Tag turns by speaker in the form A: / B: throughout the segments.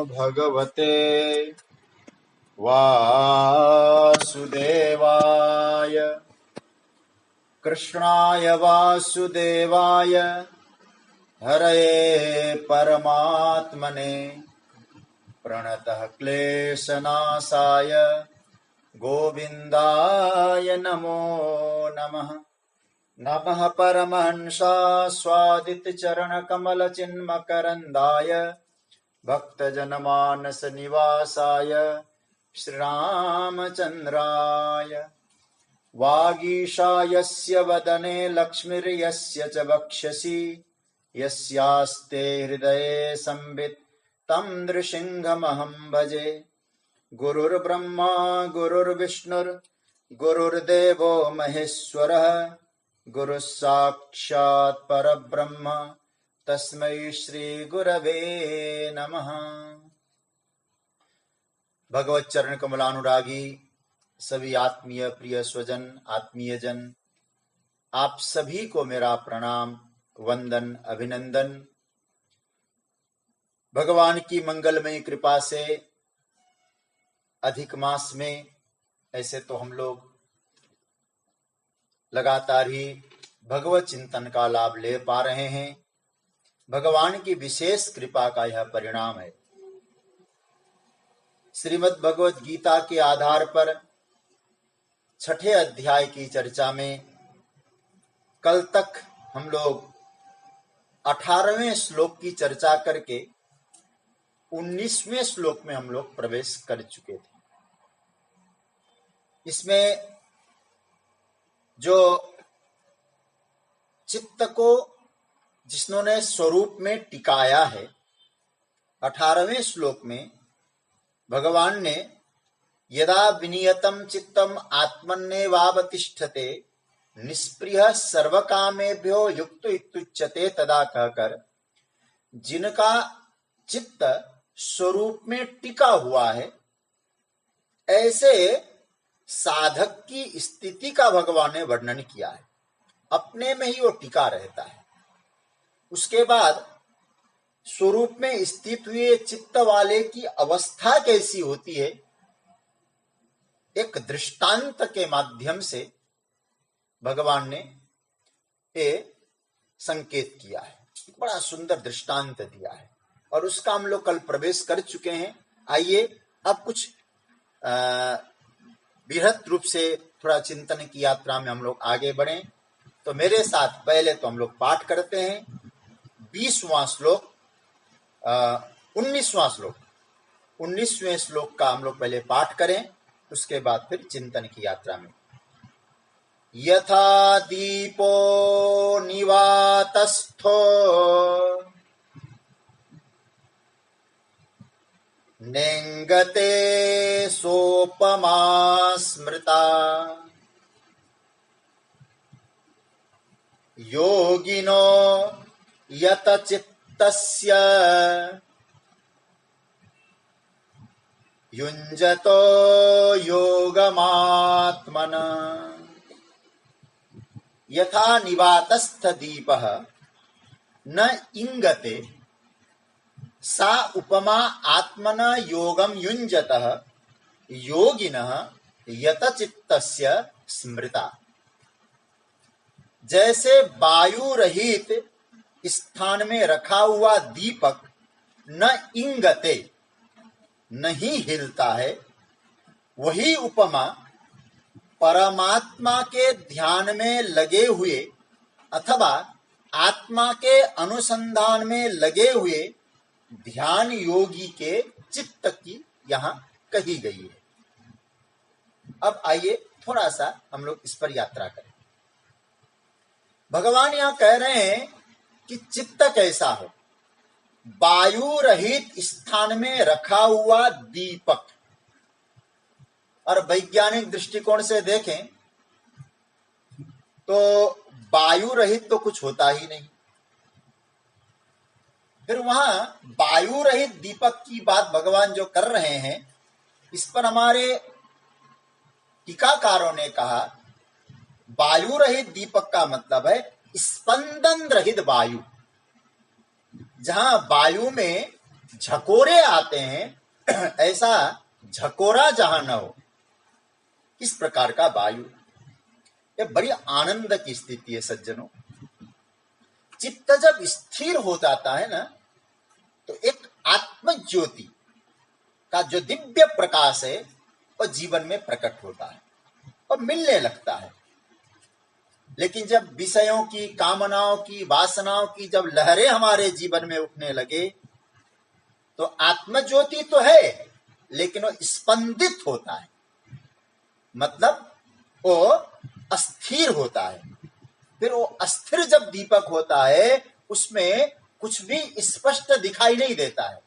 A: भगवते वासुदेवाय कृष्णाय वासुदेवाय हरये परमात्मने प्रणतः क्लेशनाशाय गोविन्दाय नमो नमः। नमः परमहंसास्वादितचरणकमलचिन्मकरन्दाय भक्तजनमानसनिवासाय श्रीरामचन्द्राय वागीशायस्य वदने लक्ष्मीर्यस्य च वक्षसि यस्यास्ते हृदये संवित् तं नृसिंहमहं भजे। गुरुर्ब्रह्मा गुरुर्विष्णुर्गुरुर्देवो महेश्वरः गुरुः साक्षात् परब्रह्म तस्मै श्री गुरवे नमः। भगवत चरण कमलानुरागी सभी आत्मीय प्रिय स्वजन आत्मीयजन, आप सभी को मेरा प्रणाम वंदन अभिनंदन। भगवान की मंगलमयी कृपा से अधिक मास में ऐसे तो हम लोग लगातार ही भगवत चिंतन का लाभ ले पा रहे हैं। भगवान की विशेष कृपा का यह परिणाम है। श्रीमद् भगवत गीता के आधार पर छठे अध्याय की चर्चा में कल तक हम लोग 18वें श्लोक की चर्चा करके 19वें श्लोक में हम लोग प्रवेश कर चुके थे। इसमें जो चित्त को जिन्होंने स्वरूप में टिकाया है, 18वें श्लोक में भगवान ने यदा विनियतम चित्तम आत्मन्नेवावतिष्ठते निष्प्रिय सर्वकामेभ्यो युक्त इत्युच्यते तदा कहकर जिनका चित्त स्वरूप में टिका हुआ है, ऐसे साधक की स्थिति का भगवान ने वर्णन किया है। अपने में ही वो टिका रहता है। उसके बाद स्वरूप में स्थित हुए चित्त वाले की अवस्था कैसी होती है, एक दृष्टांत के माध्यम से भगवान ने ये संकेत किया है। एक बड़ा सुंदर दृष्टांत दिया है और उसका हम लोग कल प्रवेश कर चुके हैं। आइए अब कुछ बृहद रूप से थोड़ा चिंतन की यात्रा में हम लोग आगे बढ़ें। तो मेरे साथ पहले तो हम लोग पाठ करते हैं 20वां श्लोक, 19वां श्लोक, 19वें श्लोक का हम लोग पहले पाठ करें, उसके बाद फिर चिंतन की यात्रा में। यथा दीपो निवातस्थो नेंगते सोपमा स्मृता योगिनो यत चित्तस्य युञ्जतो योगमात्मन। यथा निवातस्थ दीपः न इंगते सा उपमा आत्मन योगम युञ्जतः योगिनः यत चित्तस्य स्मृता। जैसे वायु रहित स्थान में रखा हुआ दीपक न इंगते, नहीं हिलता है, वही उपमा परमात्मा के ध्यान में लगे हुए अथवा आत्मा के अनुसंधान में लगे हुए ध्यान योगी के चित्त की यहाँ कही गई है। अब आइए थोड़ा सा हम लोग इस पर यात्रा करें। भगवान यहाँ कह रहे हैं कि चित्त कैसा हो। वायु रहित स्थान में रखा हुआ दीपक, और वैज्ञानिक दृष्टिकोण से देखें तो वायु रहित तो कुछ होता ही नहीं। फिर वहां वायु रहित दीपक की बात भगवान जो कर रहे हैं, इस पर हमारे टीकाकारों ने कहा वायु रहित दीपक का मतलब है स्पंदन रहित वायु। जहां वायु में झकोरे आते हैं ऐसा झकोरा जहां न हो, इस प्रकार का वायु। यह बड़ी आनंद की स्थिति है सज्जनों। चित्त जब स्थिर हो जाता है ना, तो एक आत्म ज्योति का जो दिव्य प्रकाश है वह जीवन में प्रकट होता है और मिलने लगता है। लेकिन जब विषयों की, कामनाओं की, वासनाओं की जब लहरें हमारे जीवन में उठने लगे, तो आत्म ज्योति तो है लेकिन वो स्पंदित होता है, मतलब वो अस्थिर होता है। फिर वो अस्थिर जब दीपक होता है, उसमें कुछ भी स्पष्ट दिखाई नहीं देता है।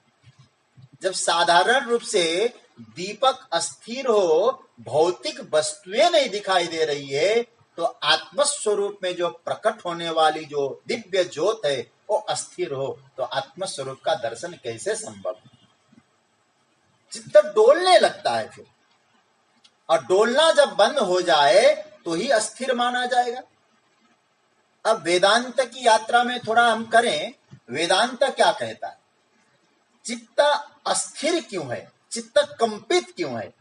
A: जब साधारण रूप से दीपक अस्थिर हो, भौतिक वस्तुएं नहीं दिखाई दे रही है, तो आत्मस्वरूप में जो प्रकट होने वाली जो दिव्य ज्योत है वो अस्थिर हो, तो आत्मस्वरूप का दर्शन कैसे संभव? चित्त डोलने लगता है फिर, और डोलना जब बंद हो जाए तो ही अस्थिर माना जाएगा। अब वेदांत की यात्रा में थोड़ा हम करें, वेदांत क्या कहता है? चित्त अस्थिर क्यों है, चित्त कंपित क्यों है?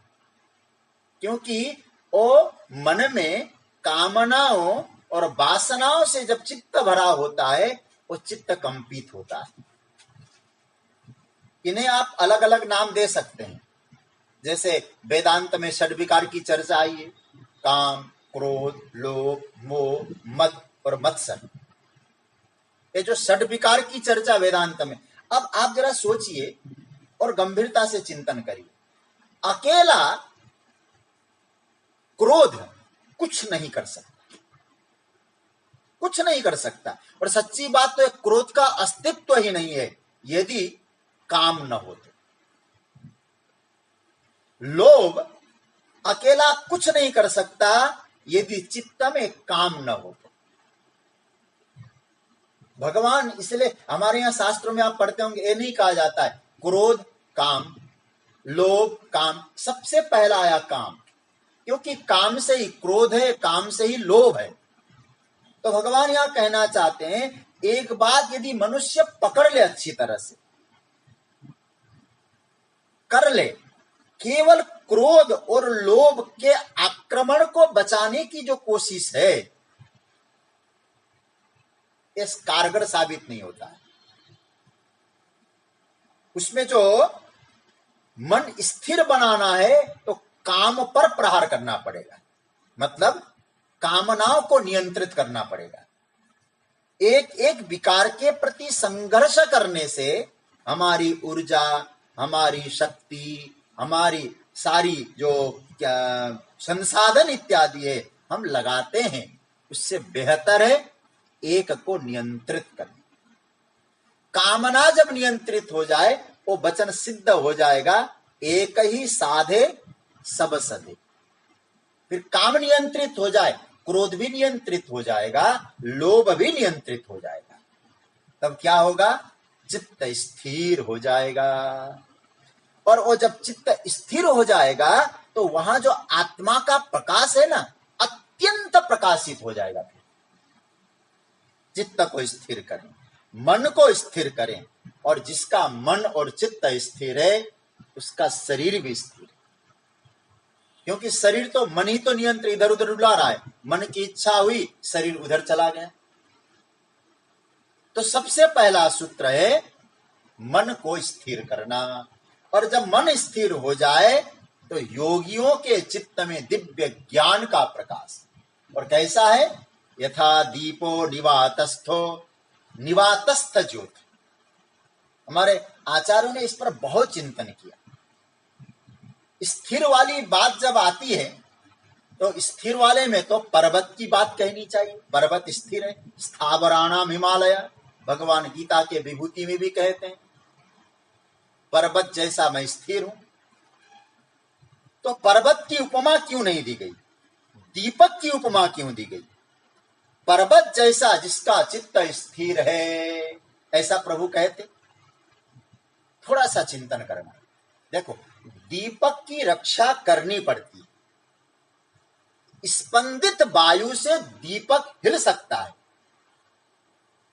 A: क्योंकि वो मन में कामनाओं और वासनाओं से जब चित्त भरा होता है, वो चित्त कंपित होता है। इन्हें आप अलग अलग नाम दे सकते हैं। जैसे वेदांत में षड्विकार की चर्चा आई है, काम, क्रोध, लोभ, मोह, मद और मत्सर। ये जो षड्विकार की चर्चा वेदांत में, अब आप जरा सोचिए और गंभीरता से चिंतन करिए। अकेला क्रोध कुछ नहीं कर सकता, कुछ नहीं कर सकता। और सच्ची बात तो है, क्रोध का अस्तित्व ही नहीं है यदि काम न हो तो। लोभ अकेला कुछ नहीं कर सकता यदि चित्त में काम न हो तो। भगवान, इसलिए हमारे यहां शास्त्रों में आप पढ़ते होंगे, ये नहीं कहा जाता है क्रोध काम, लोभ काम, सबसे पहला आया काम, क्योंकि काम से ही क्रोध है, काम से ही लोभ है। तो भगवान यहां कहना चाहते हैं, एक बात यदि मनुष्य पकड़ ले, अच्छी तरह से कर ले, केवल क्रोध और लोभ के आक्रमण को बचाने की जो कोशिश है, इस कारगर साबित नहीं होता है। उसमें जो मन स्थिर बनाना है तो काम पर प्रहार करना पड़ेगा, मतलब कामनाओं को नियंत्रित करना पड़ेगा। एक एक विकार के प्रति संघर्ष करने से हमारी ऊर्जा, हमारी शक्ति, हमारी सारी जो संसाधन इत्यादि है हम लगाते हैं, उससे बेहतर है एक को नियंत्रित करना। कामना जब नियंत्रित हो जाए, वो वचन सिद्ध हो जाएगा, एक ही साधे सब सधे। फिर काम नियंत्रित हो जाए, क्रोध भी नियंत्रित हो जाएगा, लोभ भी नियंत्रित हो जाएगा, तब क्या होगा? चित्त स्थिर हो जाएगा। और वो जब चित्त स्थिर हो जाएगा तो वहां जो आत्मा का प्रकाश है ना, अत्यंत प्रकाशित हो जाएगा। फिर चित्त को स्थिर करें, मन को स्थिर करें, और जिसका मन और चित्त स्थिर है उसका शरीर भी स्थिर है। क्योंकि शरीर तो मन ही तो नियंत्रण, इधर उधर डुला रहा है, मन की इच्छा हुई शरीर उधर चला गया। तो सबसे पहला सूत्र है मन को स्थिर करना। और जब मन स्थिर हो जाए तो योगियों के चित्त में दिव्य ज्ञान का प्रकाश। और कैसा है? यथा दीपो निवातस्थो निवातस्थ ज्योति। हमारे आचार्यों ने इस पर बहुत चिंतन किया। स्थिर वाली बात जब आती है तो स्थिर वाले में तो पर्वत की बात कहनी चाहिए। पर्वत स्थिर है, स्थावराणाम हिमालय, भगवान गीता के विभूति में भी कहते हैं पर्वत जैसा मैं स्थिर हूं। तो पर्वत की उपमा क्यों नहीं दी गई? दीपक की उपमा क्यों दी गई? पर्वत जैसा जिसका चित्त स्थिर है, ऐसा प्रभु कहते। थोड़ा सा चिंतन करना। देखो, दीपक की रक्षा करनी पड़ती है। स्पंदित वायु से दीपक हिल सकता है।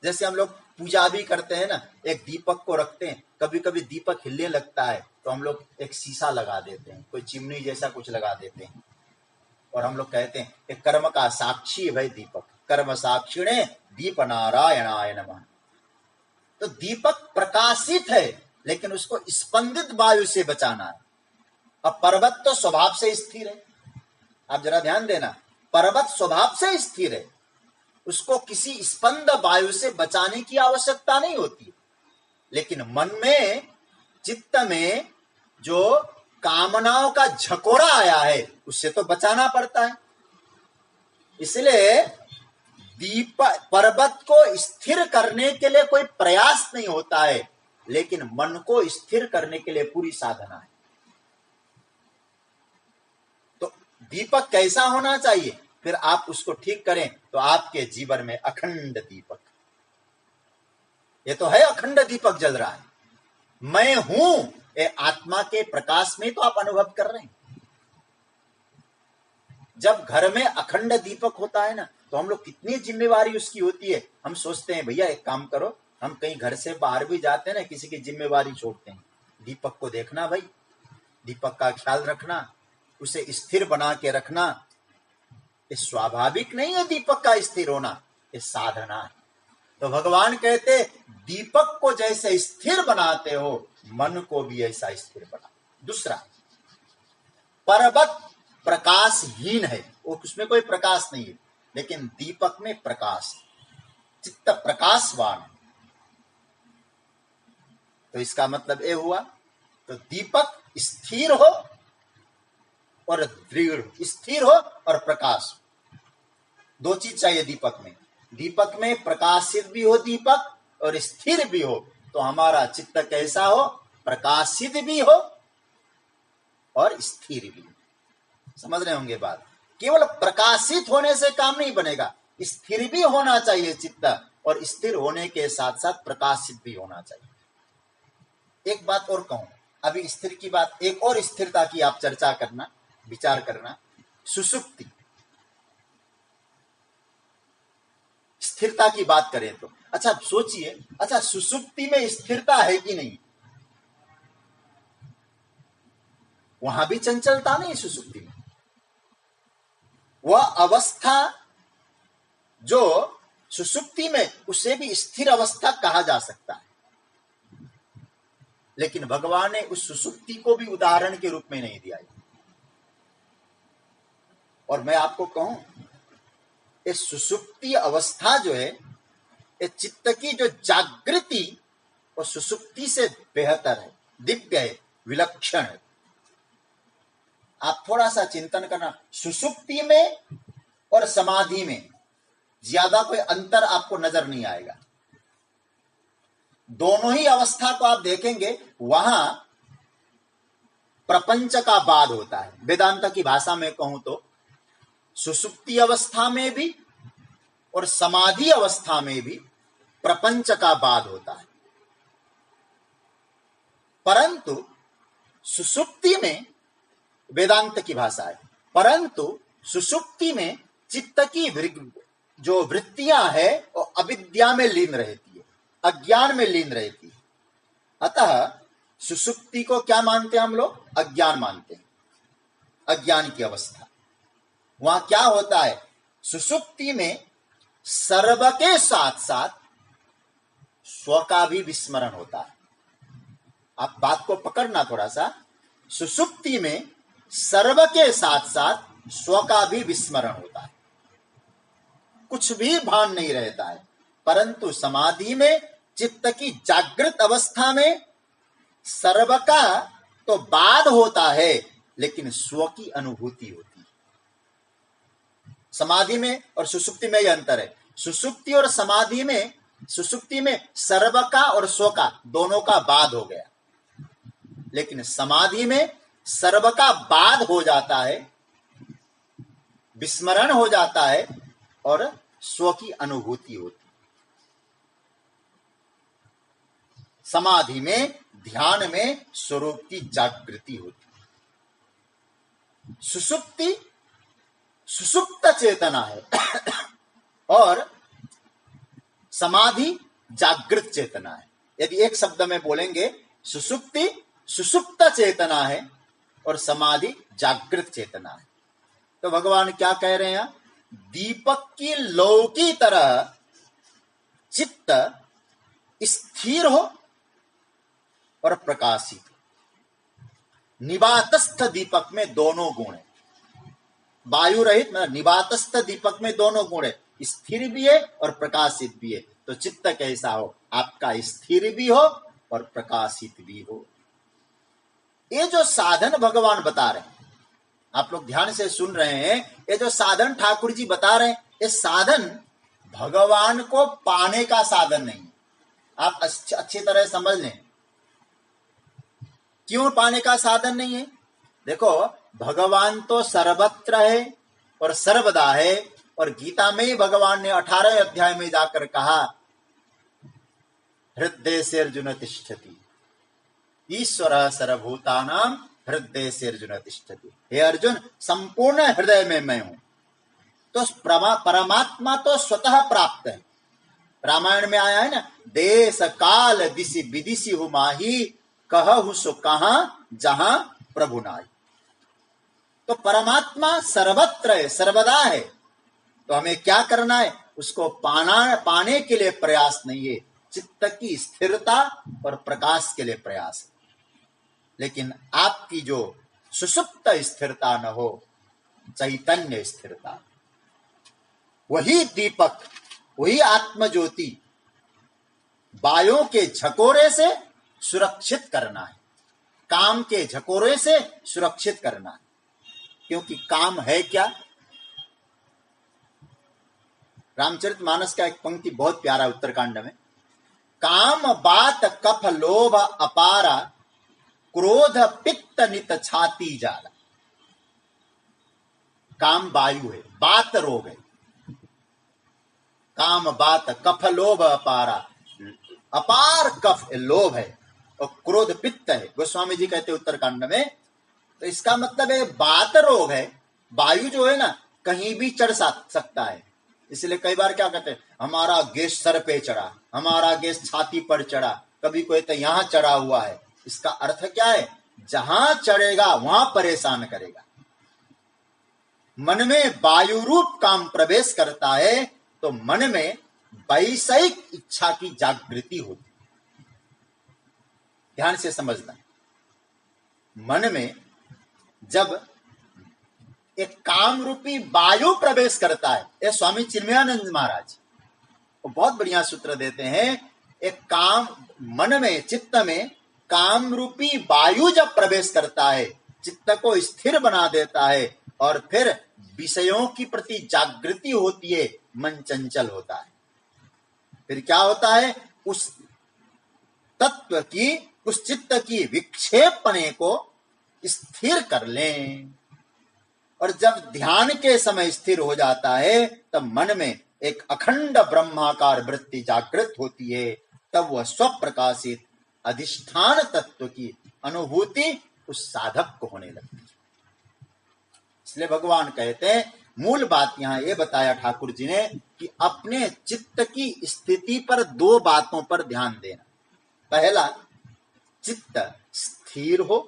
A: जैसे हम लोग पूजा भी करते हैं ना, एक दीपक को रखते हैं, कभी कभी दीपक हिलने लगता है तो हम लोग एक शीशा लगा देते हैं, कोई चिमनी जैसा कुछ लगा देते हैं, और हम लोग कहते हैं एक कर्म का साक्षी है भाई दीपक, कर्म साक्षिणे दीप नारायणाय नमः। तो दीपक प्रकाशित है, लेकिन उसको स्पंदित वायु से बचाना है। अब पर्वत तो स्वभाव से स्थिर है, आप जरा ध्यान देना, पर्वत स्वभाव से स्थिर है, उसको किसी स्पंद वायु से बचाने की आवश्यकता नहीं होती। लेकिन मन में, चित्त में जो कामनाओं का झकोरा आया है, उससे तो बचाना पड़ता है। इसलिए पर्वत को स्थिर करने के लिए कोई प्रयास नहीं होता है, लेकिन मन को स्थिर करने के लिए पूरी साधना है। तो दीपक कैसा होना चाहिए, फिर आप उसको ठीक करें तो आपके जीवन में अखंड दीपक, ये तो है अखंड दीपक जल रहा है, मैं हूं, ये आत्मा के प्रकाश में तो आप अनुभव कर रहे हैं। जब घर में अखंड दीपक होता है ना, तो हम लोग कितनी जिम्मेवारी उसकी होती है। हम सोचते हैं भैया एक काम करो, हम कहीं घर से बाहर भी जाते हैं ना, किसी की जिम्मेवारी छोड़ते हैं, दीपक को देखना भाई, दीपक का ख्याल रखना, उसे स्थिर बना के रखना। ये स्वाभाविक नहीं है दीपक का स्थिर होना, ये साधना है। तो भगवान कहते दीपक को जैसे स्थिर बनाते हो, मन को भी ऐसा स्थिर बना। दूसरा, पर्वत प्रकाशहीन है, वो उसमें कोई प्रकाश नहीं है, लेकिन दीपक में प्रकाश, चित्त प्रकाशवान। तो इसका मतलब ये हुआ, तो दीपक स्थिर हो और दृढ़, स्थिर हो और प्रकाश, दो चीज चाहिए दीपक में। दीपक में प्रकाशित भी हो दीपक और स्थिर भी हो, तो हमारा चित्त कैसा हो, प्रकाशित भी हो और स्थिर भी हो। समझ रहे होंगे बात। केवल प्रकाशित होने से काम नहीं बनेगा, स्थिर भी होना चाहिए चित्त, और स्थिर होने के साथ साथ प्रकाशित भी होना चाहिए। एक बात और कहूं, अभी स्थिर की बात, एक और स्थिरता की आप चर्चा करना, विचार करना, सुषुप्ति। स्थिरता की बात करें तो अच्छा सोचिए, अच्छा सुषुप्ति में स्थिरता है कि नहीं? वहां भी चंचलता नहीं सुषुप्ति में। वह अवस्था जो सुषुप्ति में, उसे भी स्थिर अवस्था कहा जा सकता है, लेकिन भगवान ने उस सुषुप्ति को भी उदाहरण के रूप में नहीं दिया है। और मैं आपको कहूं, ये सुषुप्ति अवस्था जो है, ये चित्त की जो जागृति, वो सुषुप्ति से बेहतर है, दिव्य है, विलक्षण है। आप थोड़ा सा चिंतन करना, सुषुप्ति में और समाधि में ज्यादा कोई अंतर आपको नजर नहीं आएगा। दोनों ही अवस्था को आप देखेंगे, वहां प्रपंच का बाद होता है। वेदांत की भाषा में कहूं तो सुषुप्ति अवस्था में भी और समाधि अवस्था में भी प्रपंच का बाद होता है, परंतु सुषुप्ति में, वेदांत की भाषा है, परंतु सुषुप्ति में चित्त की जो वृत्तियां है वो अविद्या में लीन रहती है, अज्ञान में लीन रहती है। अतः सुषुप्ति को क्या मानते हैं हम लोग? अज्ञान मानते हैं, अज्ञान की अवस्था। वहां क्या होता है, सुषुप्ति में सर्व के साथ साथ स्व का भी विस्मरण होता है। आप बात को पकड़ना थोड़ा सा, सुषुप्ति में सर्व के साथ साथ स्व का भी विस्मरण होता है, कुछ भी भान नहीं रहता है। परंतु समाधि में, चित्त की जागृत अवस्था में सर्व का तो बाद होता है, लेकिन स्व की अनुभूति होती है। समाधि में और सुषुप्ति में यह अंतर है। सुषुप्ति और समाधि में, सुषुप्ति में सर्व का और स्व का दोनों का बाद हो गया, लेकिन समाधि में सर्व का बाद हो जाता है, विस्मरण हो जाता है और स्व की अनुभूति होती है। समाधि में, ध्यान में स्वरूप की जागृति होती है। सुषुप्ति सुषुप्त चेतना है और समाधि जागृत चेतना है। यदि एक शब्द में बोलेंगे, सुषुप्ति सुषुप्त चेतना है और समाधि जागृत चेतना है। तो भगवान क्या कह रहे हैं? दीपक की लौ की तरह चित्त स्थिर हो और प्रकाशित। निवातस्थ दीपक में दोनों गुण है। वायु रहित मतलब निवातस्थ दीपक में दोनों गुण है, स्थिर भी है और प्रकाशित भी है। तो चित्त कैसा हो? आपका स्थिर भी हो और प्रकाशित भी हो। ये जो साधन भगवान बता रहे हैं, आप लोग ध्यान से सुन रहे हैं, ये जो साधन ठाकुर जी बता रहे हैं, ये साधन भगवान को पाने का साधन नहीं है। आप अच्छी तरह समझ लें, क्यों पाने का साधन नहीं है? देखो, भगवान तो सर्वत्र है और सर्वदा है, और गीता में ही भगवान ने 18वें अध्याय में जाकर कहा, हृदय से अर्जुन तिष्ठति, ईश्वर सर्वभूतानां हृदय से अर्जुन तिष्ठति। हे अर्जुन, संपूर्ण हृदय में मैं हूं। तो परमात्मा तो स्वतः प्राप्त है। रामायण में आया है ना, देश काल दिशि विदिशि हु माही, कहु सो कहां जहां प्रभु नाई। तो परमात्मा सर्वत्र है, सर्वदा है। तो हमें क्या करना है? उसको पाने के लिए प्रयास नहीं है, चित्त की स्थिरता और प्रकाश के लिए प्रयास है। लेकिन आपकी जो सुषुप्त स्थिरता न हो, चैतन्य स्थिरता, वही दीपक, वही आत्मज्योति वायों के झकोरे से सुरक्षित करना है, काम के झकोरे से सुरक्षित करना है। क्योंकि काम है क्या? रामचरितमानस का एक पंक्ति बहुत प्यारा उत्तरकांड में, काम बात कफ लोभ अपारा, क्रोध पित्त नित छाती जाला। काम वायु है, बात रोग है। काम बात कफ लोभ अपारा, अपार कफ लोभ है और क्रोध पित्त है, गोस्वामी जी कहते उत्तरकांड में। तो इसका मतलब है बात रोग है। वायु जो है ना, कहीं भी चढ़ सकता है। इसलिए कई बार क्या कहते हैं, हमारा गैस सर पे चढ़ा, हमारा गैस छाती पर चढ़ा, कभी कोई तो यहां चढ़ा हुआ है। इसका अर्थ क्या है? जहां चढ़ेगा वहां परेशान करेगा। मन में वायु रूप काम प्रवेश करता है तो मन में वैषयिक इच्छा की जागृति होती है। ध्यान से समझना, मन में जब एक काम रूपी वायु प्रवेश करता है, ये स्वामी चिन्मयानंद महाराज वो बहुत बढ़िया सूत्र देते हैं। एक काम मन में, चित्त में काम रूपी वायु जब प्रवेश करता है, चित्त को स्थिर बना देता है और फिर विषयों की प्रति जागृति होती है, मन चंचल होता है। फिर क्या होता है? उस तत्व की, उस चित्त की विक्षेपणे को स्थिर कर लें। और जब ध्यान के समय स्थिर हो जाता है, तब मन में एक अखंड ब्रह्माकार वृत्ति जागृत होती है। तब वह स्वप्रकाशित अधिष्ठान तत्व की अनुभूति उस साधक को होने लगती है। इसलिए भगवान कहते हैं, मूल बात यहां यह बताया ठाकुर जी ने कि अपने चित्त की स्थिति पर दो बातों पर ध्यान देना। पहला, चित्त स्थिर हो,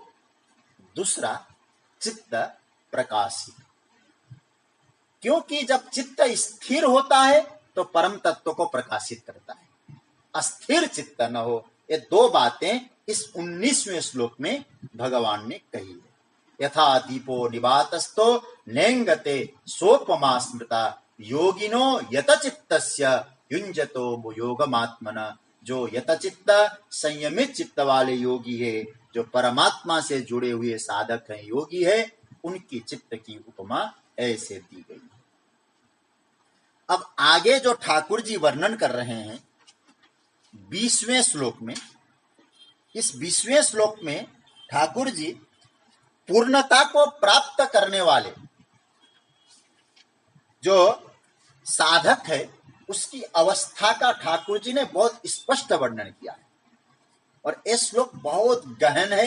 A: दूसरा चित्त प्रकाशित। क्योंकि जब चित्त स्थिर होता है तो परम तत्व को प्रकाशित करता है, अस्थिर चित्त न हो। ये दो बातें इस 19वें श्लोक में भगवान ने कही है। यथा दीपो निवातस्थो नेंगते सोपमा स्मृता, योगिनो यतचित्तस्य युञ्जतो योगमात्मना। जो यतचित्त संयमित चित्त वाले योगी है, जो परमात्मा से जुड़े हुए साधक हैं, योगी है, उनकी चित्त की उपमा ऐसे दी गई। अब आगे जो ठाकुर जी वर्णन कर रहे हैं 20वें श्लोक में, इस 20वें श्लोक में ठाकुर जी पूर्णता को प्राप्त करने वाले जो साधक है, उसकी अवस्था का ठाकुर जी ने बहुत स्पष्ट वर्णन किया है। और ये श्लोक बहुत गहन है,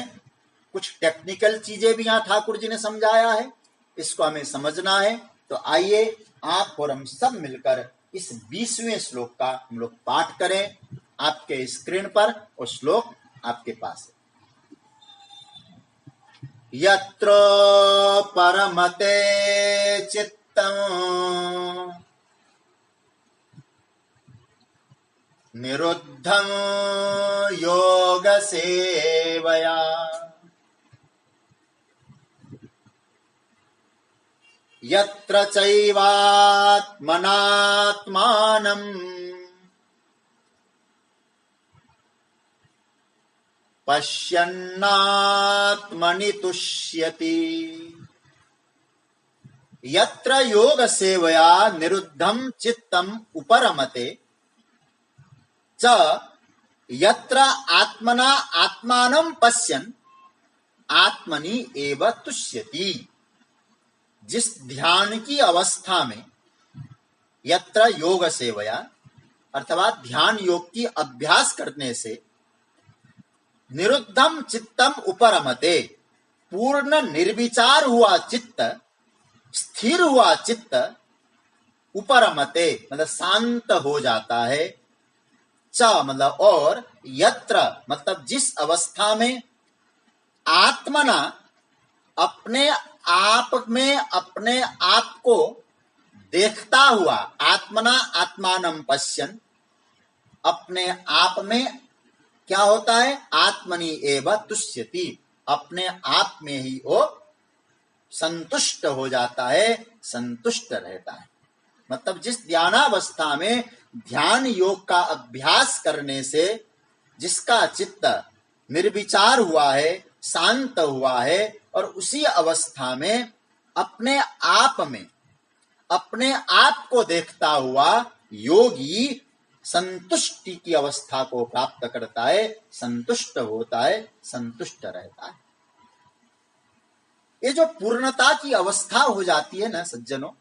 A: कुछ टेक्निकल चीजें भी यहां ठाकुर जी ने समझाया है, इसको हमें समझना है। तो आइए आप और हम सब मिलकर इस 20वें श्लोक का हम लोग पाठ करें आपके स्क्रीन पर वो श्लोक आपके पास है। यत्र परमते चित्तम् निरुद्धं योग सेवया यत्र चैवात्मनात्मानं पश्यन्नात्मनि तुष्यति। यत्र योग सेवया निरुद्धं चित्तम् उपरमते च यत्र आत्मना आत्मानं पश्यन् आत्मनि एव तुष्यति। जिस ध्यान की अवस्था में यत्र योग सेवया अर्थात ध्यान योग की अभ्यास करने से निरुद्धम चित्तम उपरमते पूर्ण निर्विचार हुआ चित्त, स्थिर हुआ चित्त, उपरमते मतलब शांत हो जाता है, च मतलब और, यत्र मतलब जिस अवस्था में आत्मना अपने आप में अपने आप को देखता हुआ, आत्मना आत्मानं पश्यन् अपने आप में क्या होता है, आत्मनि एव तुष्यति अपने आप में ही वो संतुष्ट हो जाता है, संतुष्ट रहता है। मतलब जिस ध्यानावस्था में ध्यान योग का अभ्यास करने से जिसका चित्त निर्विचार हुआ है, शांत हुआ है और उसी अवस्था में अपने आप में अपने आप को देखता हुआ योगी संतुष्टि की अवस्था को प्राप्त करता है, संतुष्ट होता है, संतुष्ट रहता है। ये जो पूर्णता की अवस्था हो जाती है ना सज्जनों,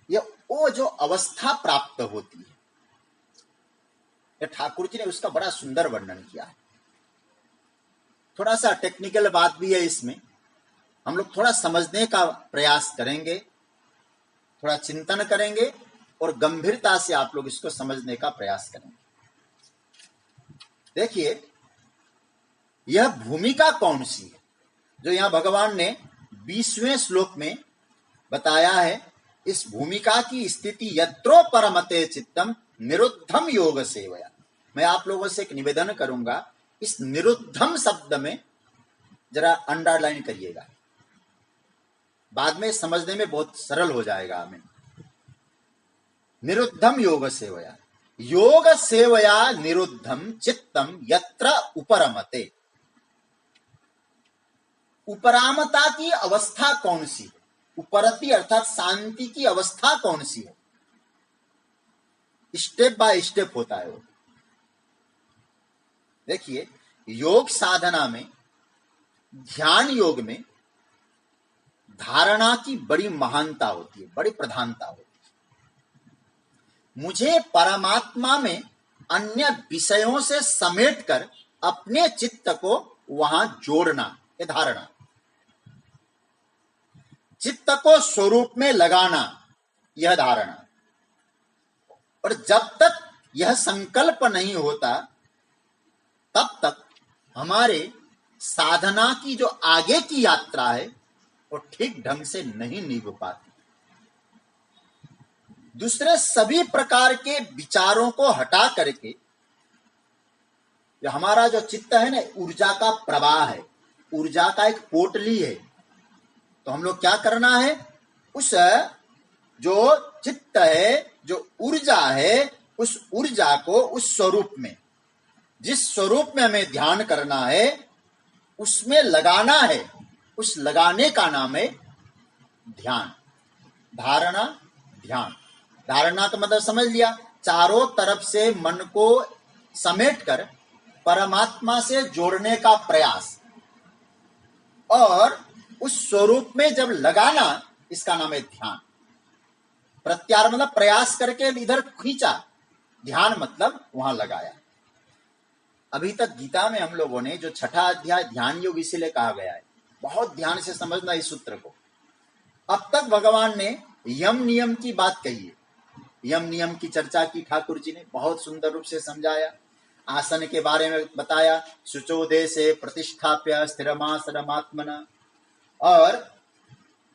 A: ये वो जो अवस्था प्राप्त होती है, ये ठाकुर जी ने उसका बड़ा सुंदर वर्णन किया है। थोड़ा सा टेक्निकल बात भी है इसमें, हम लोग थोड़ा समझने का प्रयास करेंगे, थोड़ा चिंतन करेंगे और गंभीरता से आप लोग इसको समझने का प्रयास करेंगे। देखिए, यह भूमिका कौन सी है जो यहां भगवान ने 20वें श्लोक में बताया है। इस भूमिका की स्थिति यत्रो परमते चित्तम निरुद्धम योग सेवया। मैं आप लोगों से एक निवेदन करूंगा, इस निरुद्धम शब्द में जरा अंडरलाइन करिएगा, बाद में समझने में बहुत सरल हो जाएगा हमें। निरुद्धम योग सेवया, योग सेवया निरुद्धम चित्तम यत्र उपरमते। उपरामता की अवस्था कौन सी है, उपरति अर्थात शांति की अवस्था कौन सी है, स्टेप बाय स्टेप होता है वो। देखिए, योग साधना में, ध्यान योग में धारणा की बड़ी महानता होती है, बड़ी प्रधानता होती है। मुझे परमात्मा में अन्य विषयों से समेटकर अपने चित्त को वहां जोड़ना, ये धारणा। चित्त को स्वरूप में लगाना, यह धारणा। और जब तक यह संकल्प नहीं होता तब तक हमारे साधना की जो आगे की यात्रा है वो ठीक ढंग से नहीं निभ पाती। दूसरे सभी प्रकार के विचारों को हटा करके जो हमारा जो चित्त है ना, ऊर्जा का प्रवाह है, ऊर्जा का एक पोटली है। तो हम लोग क्या करना है, उस जो चित्त है, जो ऊर्जा है, उस ऊर्जा को उस स्वरूप में, जिस स्वरूप में हमें ध्यान करना है उसमें लगाना है। उस लगाने का नाम है ध्यान, धारणा, ध्यान। धारणा का मतलब समझ लिया, चारों तरफ से मन को समेटकर परमात्मा से जोड़ने का प्रयास, और उस स्वरूप में जब लगाना, इसका नाम है ध्यान। प्रत्यार मतलब प्रयास करके इधर खींचा, ध्यान मतलब वहां लगाया। अभी तक गीता में हम लोगों ने जो 6ठा अध्याय ध्यान योग इसीलिए कहा गया है, बहुत ध्यान से समझना इस सूत्र को। अब तक भगवान ने यम नियम की बात कही है, यम नियम की चर्चा की ठाकुर जी ने, बहुत सुंदर रूप से समझाया। आसन के बारे में बताया, शुचोदे से प्रतिष्ठाप्य स्थिरमासनमात्मना। और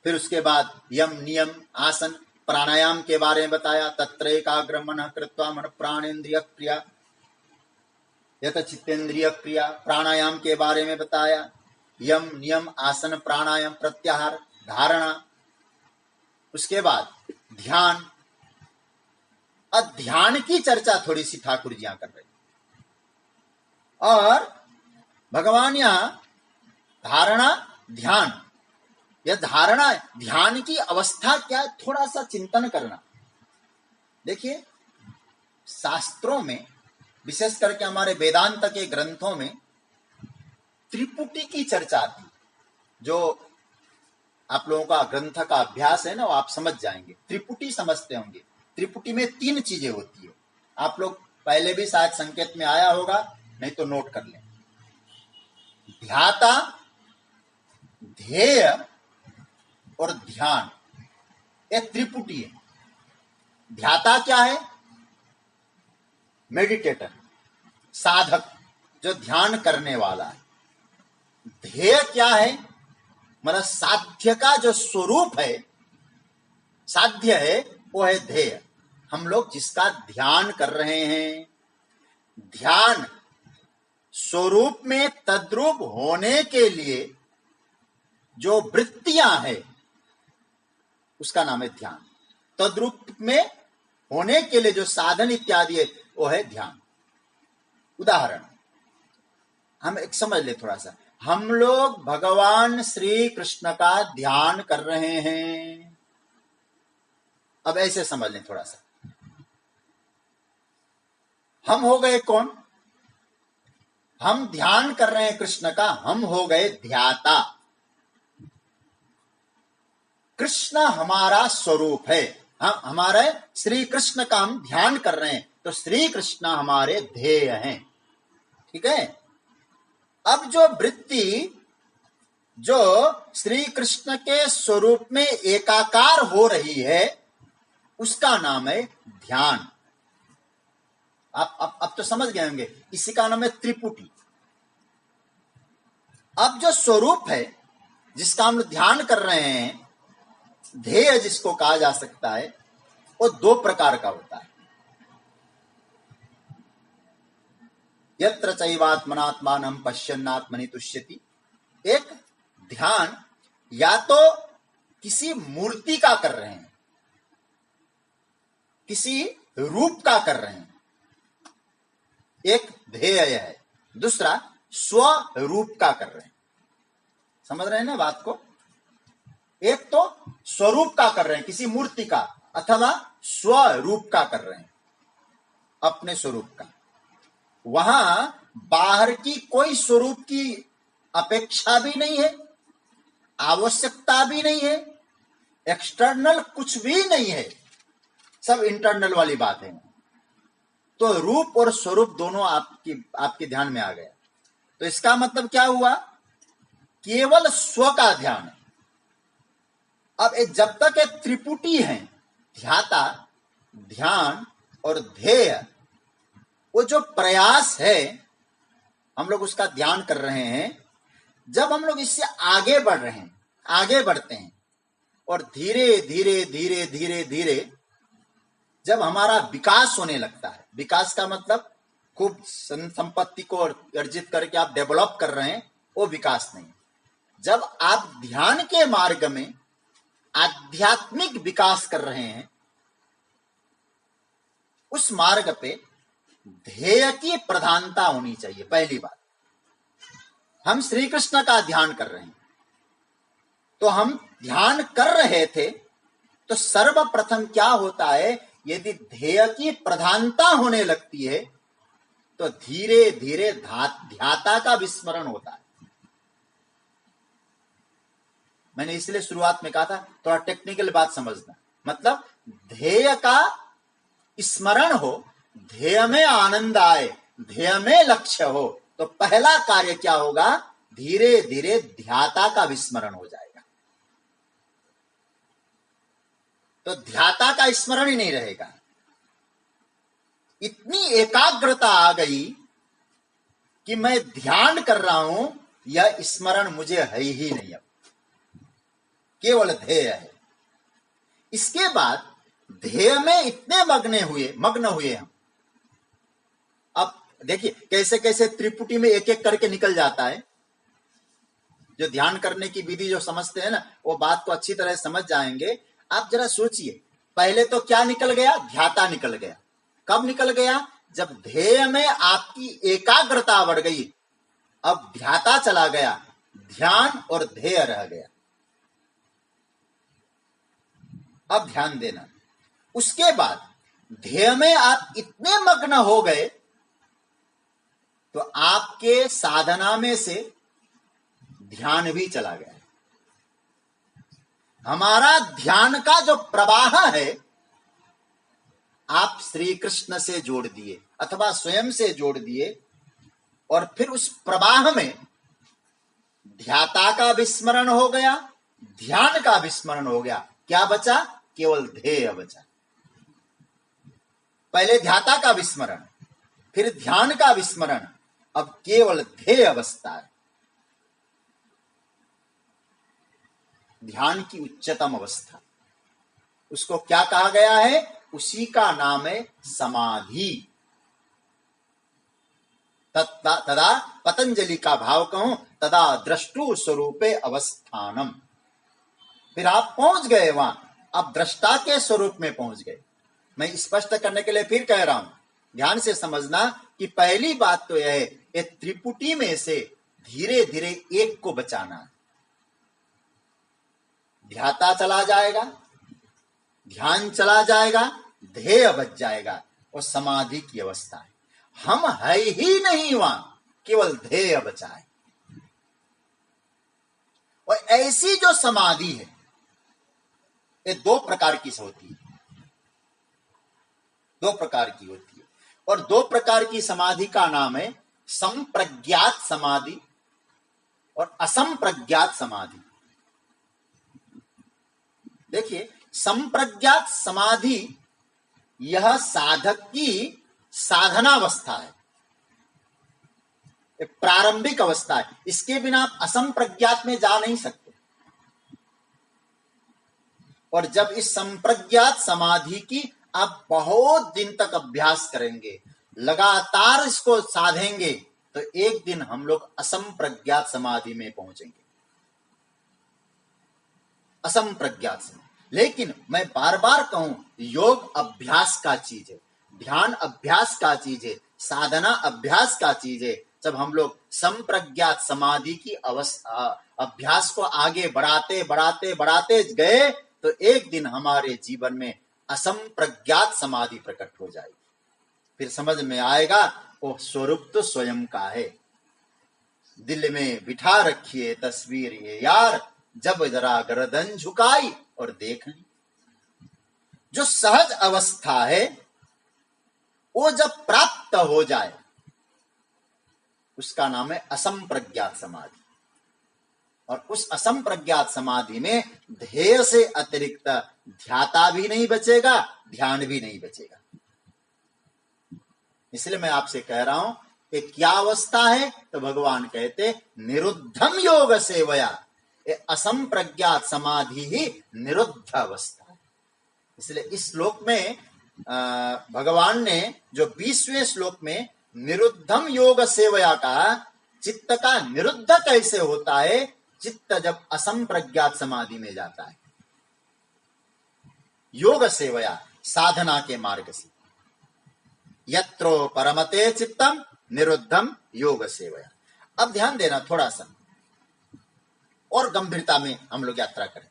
A: फिर उसके बाद यम नियम आसन प्राणायाम के बारे में बताया, तत्र एकाग्रम मनः कृत्वा मन प्राणेन्द्रिय क्रिया यत चित्तेन्द्रिय क्रिया। प्राणायाम के बारे में बताया, यम नियम आसन प्राणायाम प्रत्याहार धारणा। उसके बाद ध्यान। अब ध्यान की चर्चा थोड़ी सी ठाकुर जी कर रहे, और भगवान यहां धारणा ध्यान, यह धारणा ध्यान की अवस्था क्या है, थोड़ा सा चिंतन करना। देखिए शास्त्रों में, विशेष करके हमारे वेदांत के ग्रंथों में त्रिपुटी की चर्चा आती। जो आप लोगों का ग्रंथ का अभ्यास है ना, वो आप समझ जाएंगे, त्रिपुटी समझते होंगे। त्रिपुटी में 3 चीजें होती है। आप लोग पहले भी शायद संकेत में आया होगा, नहीं तो नोट कर लें। ध्याता, ध्येय और ध्यान, ये त्रिपुटी है। ध्याता क्या है? मेडिटेटर, साधक, जो ध्येय करने वाला है। ध्येय क्या है? मतलब साध्य का जो स्वरूप है, साध्य है, वो है ध्येय। हम लोग जिसका ध्यान कर रहे हैं, ध्यान स्वरूप में तद्रूप होने के लिए जो वृत्तियां हैं, उसका नाम है ध्यान। तद्रूप में होने के लिए जो साधन इत्यादि है, वो है ध्यान। उदाहरण हम एक समझ ले थोड़ा सा। हम लोग भगवान श्री कृष्ण का ध्यान कर रहे हैं। अब ऐसे समझ लें थोड़ा सा। हम हो गए कौन? हम ध्यान कर रहे हैं कृष्ण का, हम हो गए ध्याता। कृष्ण हमारा स्वरूप है, हम हमारे श्री कृष्ण का हम ध्यान कर रहे हैं, तो श्री कृष्ण हमारे ध्येय हैं। ठीक है। अब जो वृत्ति जो श्री कृष्ण के स्वरूप में एकाकार हो रही है, उसका नाम है ध्यान। आप अब तो समझ गए होंगे, इसी का नाम है त्रिपुटी। अब जो स्वरूप है जिसका हम ध्यान कर रहे हैं, ध्येय जिसको कहा जा सकता है, वो 2 प्रकार का होता है। यत्र चैवात्मनात्मानं पश्यन्नात्मनि तुष्यति। एक ध्यान या तो किसी मूर्ति का कर रहे हैं, किसी रूप का कर रहे हैं, एक ध्येय है। दूसरा स्वरूप का कर रहे हैं। समझ रहे हैं ना बात को? एक तो स्वरूप का कर रहे हैं, किसी मूर्ति का, अथवा स्वरूप का कर रहे हैं, अपने स्वरूप का। वहां बाहर की कोई स्वरूप की अपेक्षा भी नहीं है, आवश्यकता भी नहीं है, एक्सटर्नल कुछ भी नहीं है, सब इंटरनल वाली बात है। तो रूप और स्वरूप दोनों आपके ध्यान में आ गया। तो इसका मतलब क्या हुआ? केवल स्व का ध्यान है। अब जब तक एक त्रिपुटी है, ध्याता, ध्यान और ध्येय, वो जो प्रयास है हम लोग उसका ध्यान कर रहे हैं। जब हम लोग इससे आगे बढ़ रहे हैं, आगे बढ़ते हैं, और धीरे धीरे धीरे धीरे धीरे जब हमारा विकास होने लगता है, विकास का मतलब खूब संपत्ति को अर्जित करके आप डेवलप कर रहे हैं, वो विकास नहीं। जब आप ध्यान के मार्ग में आध्यात्मिक विकास कर रहे हैं, उस मार्ग पे ध्येय की प्रधानता होनी चाहिए। पहली बात, हम श्री कृष्ण का ध्यान कर रहे हैं, तो हम ध्यान कर रहे थे, तो सर्वप्रथम क्या होता है, यदि ध्येय की प्रधानता होने लगती है, तो धीरे धीरे ध्याता का विस्मरण होता है। मैंने इसलिए शुरुआत में कहा था थोड़ा टेक्निकल बात समझना। मतलब ध्येय का स्मरण हो, ध्येय में आनंद आए, ध्येय में लक्ष्य हो, तो पहला कार्य क्या होगा, धीरे धीरे ध्याता का विस्मरण हो जाएगा। तो ध्याता का स्मरण ही नहीं रहेगा। इतनी एकाग्रता आ गई कि मैं ध्यान कर रहा हूं, यह स्मरण मुझे है ही नहीं, अब केवल ध्येय है। इसके बाद ध्येय में इतने मग्न हुए हम। अब देखिए कैसे कैसे त्रिपुटी में एक एक करके निकल जाता है। जो ध्यान करने की विधि जो समझते हैं ना, वो बात को अच्छी तरह समझ जाएंगे। आप जरा सोचिए, पहले तो क्या निकल गया? ध्याता निकल गया। कब निकल गया? जब ध्येय में आपकी एकाग्रता बढ़ गई। अब ध्याता चला गया, ध्यान और ध्येय रह गया। अब ध्यान देना। उसके बाद ध्येय में आप इतने मग्न हो गए तो आपके साधना में से ध्यान भी चला गया। हमारा ध्यान का जो प्रवाह है, आप श्री कृष्ण से जोड़ दिए अथवा स्वयं से जोड़ दिए, और फिर उस प्रवाह में ध्याता का विस्मरण हो गया, ध्यान का विस्मरण हो गया। क्या बचा? केवल ध्येय बचा। पहले ध्याता का विस्मरण, फिर ध्यान का विस्मरण, अब केवल ध्येय अवस्था है। ध्यान की उच्चतम अवस्था, उसको क्या कहा गया है? उसी का नाम है समाधि। तदा पतंजलि का भाव कहूं, तदा द्रष्टु स्वरूपे अवस्थानम। फिर आप पहुंच गए वहां, अब दृष्टा के स्वरूप में पहुंच गए। मैं स्पष्ट करने के लिए फिर कह रहा हूं, ध्यान से समझना कि पहली बात तो यह है, ये त्रिपुटी में से धीरे धीरे एक को बचाना है। ध्याता चला जाएगा, ध्यान चला जाएगा, ध्येय बच जाएगा, और समाधि की अवस्था है। हम है ही नहीं वहां, केवल ध्येय बचा है। और ऐसी जो समाधि है, ये दो प्रकार की होती है। दो प्रकार की होती है, और दो प्रकार की समाधि का नाम है संप्रज्ञात समाधि और असंप्रज्ञात समाधि। देखिए, संप्रज्ञात समाधि यह साधक की साधनावस्था है, एक प्रारंभिक अवस्था है। इसके बिना आप असंप्रज्ञात में जा नहीं सकते। और जब इस संप्रज्ञात समाधि की आप बहुत दिन तक अभ्यास करेंगे, लगातार इसको साधेंगे, तो एक दिन हम लोग असंप्रज्ञात समाधि में पहुंचेंगे। असंप्रज्ञात समाधि। लेकिन मैं बार बार कहूं, योग अभ्यास का चीज है, ध्यान अभ्यास का चीज है, साधना अभ्यास का चीज है। जब हम लोग संप्रज्ञात समाधि की अभ्यास को आगे बढ़ाते बढ़ाते बढ़ाते गए, तो एक दिन हमारे जीवन में असंप्रज्ञात समाधि प्रकट हो जाएगी। फिर समझ में आएगा वो स्वरूप तो स्वयं का है। दिल में बिठा रखिए तस्वीर ये यार, जब जरा गर्दन झुकाई और देख ली। जो सहज अवस्था है, वो जब प्राप्त हो जाए, उसका नाम है असंप्रज्ञात समाधि। और उस असंप्रज्ञात समाधि में ध्येय से अतिरिक्त ध्याता भी नहीं बचेगा, ध्यान भी नहीं बचेगा। इसलिए मैं आपसे कह रहा हूं कि क्या अवस्था है? तो भगवान कहते निरुद्धम योग सेवया। ये असंप्रज्ञात समाधि ही निरुद्ध अवस्था है। इसलिए इस श्लोक में भगवान ने जो 20वें श्लोक में निरुद्धम योग सेवया का, चित्त का निरुद्ध कैसे होता है? चित्त जब असंप्रज्ञात समाधि में जाता है, योग सेवया, साधना के मार्ग से। यत्रो परमते चित्तम निरुद्धम योग सेवया। अब ध्यान देना, थोड़ा सा और गंभीरता में हम लोग यात्रा करें।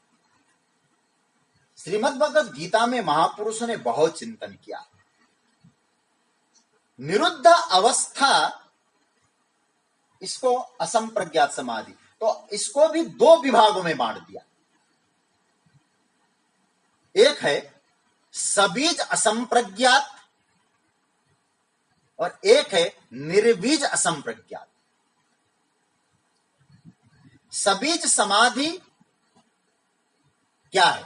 A: श्रीमद् भगवद गीता में महापुरुषों ने बहुत चिंतन किया। निरुद्ध अवस्था, इसको असंप्रज्ञात समाधि, तो इसको भी दो विभागों में बांट दिया। एक है सबीज असंप्रज्ञात और एक है निर्बीज असंप्रज्ञात। सबीज समाधि क्या है?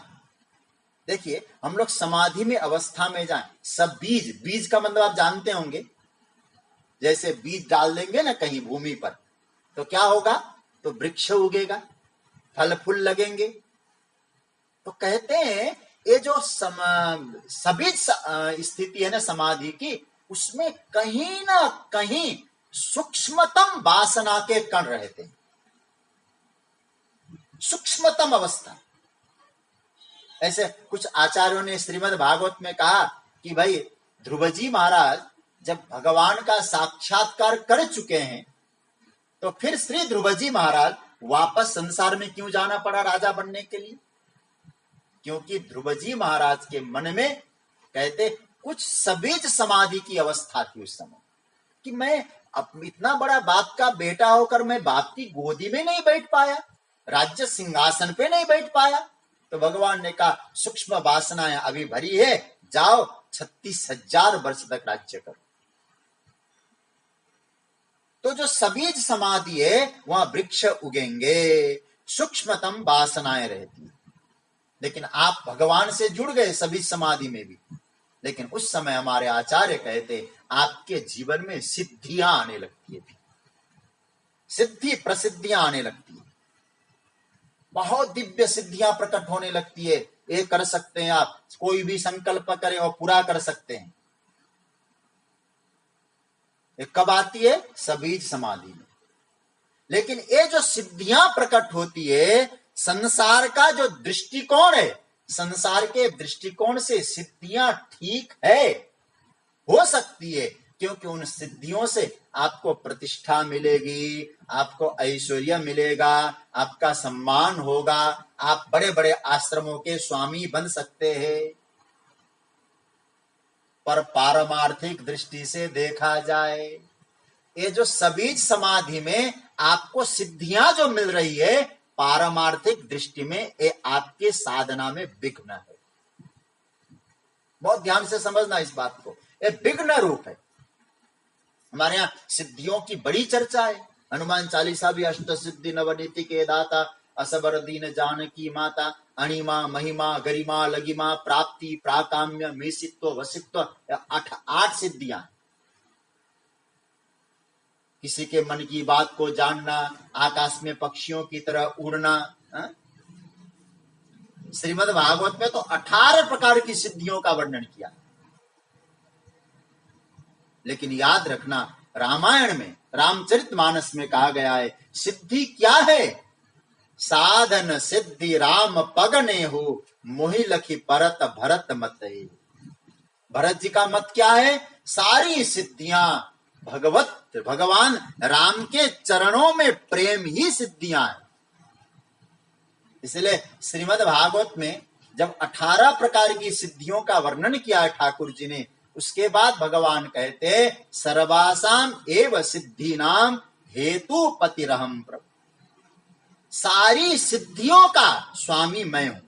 A: देखिए, हम लोग समाधि में अवस्था में जाएं, सब बीज, बीज का मतलब आप जानते होंगे, जैसे बीज डाल देंगे ना कहीं भूमि पर, तो क्या होगा? तो वृक्ष उगेगा, फल फूल लगेंगे। तो कहते हैं ये जो सभी स्थिति है ना समाधि की, उसमें कहीं ना कहीं सूक्ष्मतम वासना के कण रहते हैं, सूक्ष्मतम अवस्था। ऐसे कुछ आचार्यों ने श्रीमद् भागवत में कहा कि भाई ध्रुव जी महाराज जब भगवान का साक्षात्कार कर चुके हैं, तो फिर श्री ध्रुव जी महाराज वापस संसार में क्यों जाना पड़ा राजा बनने के लिए? क्योंकि ध्रुव जी महाराज के मन में कहते कुछ सबीज समाधि की अवस्था थी उस समय, कि मैं अब इतना बड़ा बाप का बेटा होकर मैं बाप की गोदी में नहीं बैठ पाया, राज्य सिंहासन पे नहीं बैठ पाया। तो भगवान ने कहा सूक्ष्म वासनाएं अभी भरी है, जाओ 36,000 वर्ष तक राज्य करो। तो जो सबीज समाधि है वहां वृक्ष उगेंगे, सूक्ष्मतम वासनाएं रहती। लेकिन आप भगवान से जुड़ गए सभी समाधि में भी, लेकिन उस समय हमारे आचार्य कहते आपके जीवन में सिद्धियां आने लगती है, सिद्धि प्रसिद्धियां आने लगती है, बहुत दिव्य सिद्धियां प्रकट होने लगती है। ये कर सकते हैं आप, कोई भी संकल्प करें और पूरा कर सकते हैं। ये कब आती है? सबीज समाधि में। लेकिन ये जो सिद्धियां प्रकट होती है, संसार का जो दृष्टिकोण है, संसार के दृष्टिकोण से सिद्धियां ठीक है, हो सकती है, क्योंकि उन सिद्धियों से आपको प्रतिष्ठा मिलेगी, आपको ऐश्वर्य मिलेगा, आपका सम्मान होगा, आप बड़े बड़े आश्रमों के स्वामी बन सकते हैं। पर पारमार्थिक दृष्टि से देखा जाए, ये जो सबीज समाधि में आपको सिद्धियां जो मिल रही है, पारमार्थिक दृष्टि में ये आपके साधना में विघ्न है। बहुत ध्यान से समझना इस बात को, ये विघ्न रूप है। हमारे यहाँ सिद्धियों की बड़ी चर्चा है, हनुमान चालीसा भी अष्ट सिद्धि नवनीति के दाता, असबर दीन जानकी माता, अणिमा महिमा गरिमा लगिमा प्राप्ति प्राकाम्य मीसित्व वसित्व, 8 सिद्धियां। किसी के मन की बात को जानना, आकाश में पक्षियों की तरह उड़ना। श्रीमद् भागवत में तो 18 प्रकार की सिद्धियों का वर्णन किया। लेकिन याद रखना, रामायण में रामचरितमानस में कहा गया है सिद्धि क्या है? साधन सिद्धि राम पगने हो, मोहि लखी परत भरत मत। भरत जी का मत क्या है? सारी सिद्धियां भगवान राम के चरणों में प्रेम ही सिद्धियां हैं। इसलिए श्रीमद् भागवत में जब 18 प्रकार की सिद्धियों का वर्णन किया है ठाकुर जी ने, उसके बाद भगवान कहते सर्वासाम एव सिद्धि नाम हेतु पतिरहम प्रभु। सारी सिद्धियों का स्वामी मैं हूं।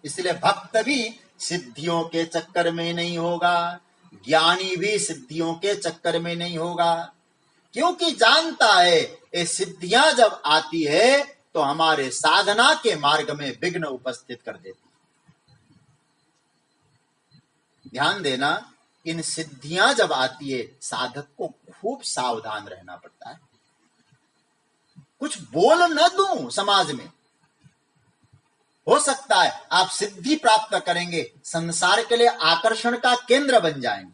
A: इसलिए भक्त भी सिद्धियों के चक्कर में नहीं होगा, ज्ञानी भी सिद्धियों के चक्कर में नहीं होगा, क्योंकि जानता है ये सिद्धियां जब आती है तो हमारे साधना के मार्ग में विघ्न उपस्थित कर देती। ध्यान देना, इन सिद्धियां जब आती है साधक को खूब सावधान रहना पड़ता है। कुछ बोल न दूं समाज में, हो सकता है आप सिद्धि प्राप्त करेंगे, संसार के लिए आकर्षण का केंद्र बन जाएंगे,